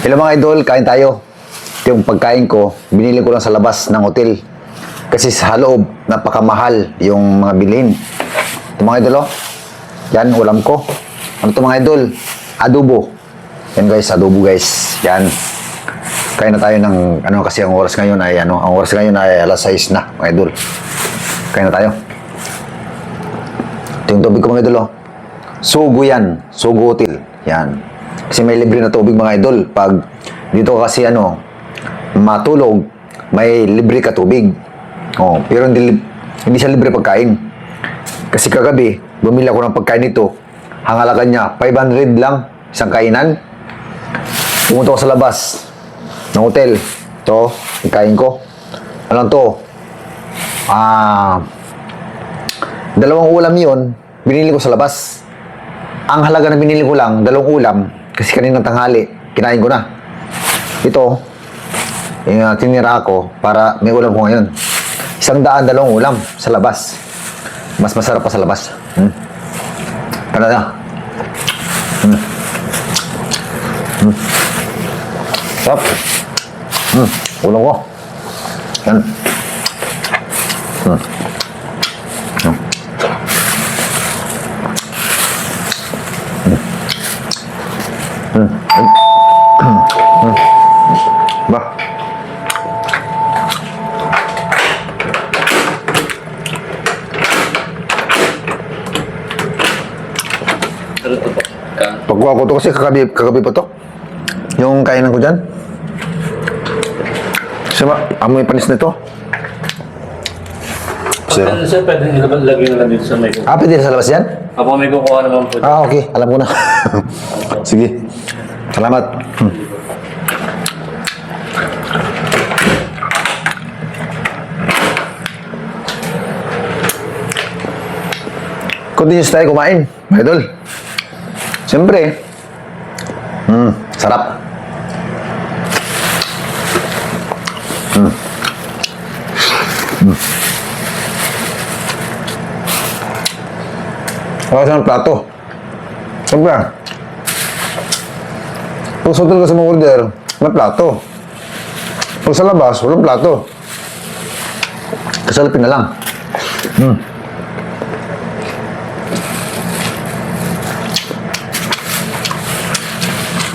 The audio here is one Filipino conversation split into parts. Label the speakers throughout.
Speaker 1: Hello mga idol, kain tayo. Ito yung pagkain ko, binili ko lang sa labas ng hotel. Kasi sa loob, napakamahal yung mga bilhin. Ito mga idol, oh. Yan, ulam ko. Ano ito mga idol? Adobo. Yan guys, adobo guys. Yan. Kain na tayo ng, kasi ang oras ngayon ay, ang oras ngayon ay alas 6 na, mga idol. Kain na tayo. Ito yung tubig ko mga idol, oh. Sugo yan. Sugo Hotel. Yan. Kasi may libre na tubig mga idol. Pag dito kasi matulog, may libre ka tubig. Oh, pero hindi siya libre pagkain. Kasi kagabi, bumili ako ng pagkain nito. Hangalakan niya, 500 lang, isang kainan. Pumunta ko sa labas ng hotel. Ito, pagkain ko. Ano to? Dalawang ulam yun, binili ko sa labas. Ang halaga na binili ko lang, 2 ulam. Kasi kaninang tanghali, kinain ko na. Ito, yung tinira ko para may ulam ko ngayon. 100, 2 ulam sa labas. Mas masarap pa sa labas. Ano na? Sarap. Ulam ko. Yan. Ba. Pagkuha ko to kasi kagabi pa to. Yung kainan ko dyan. Siya amoy panis nito.
Speaker 2: Sir, pwede ilagay na lang dito sa may kukuha.
Speaker 1: Pwede sa labas yan?
Speaker 2: Apo, may kukuha naman po.
Speaker 1: Okay. Alam ko na. Sige. Salamat. Continuous tayo kumain, mga idol. Siyempre, sarap. Wala siyang plato. Siyempre, pag sa hotel kasi mga order, may plato. Pag sa labas, walang plato. Kasalapin na lang.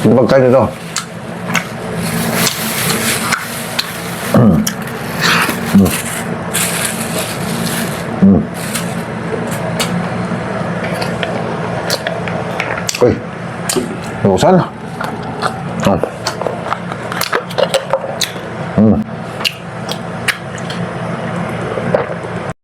Speaker 1: Yung pagkain nito. Uy. Usan.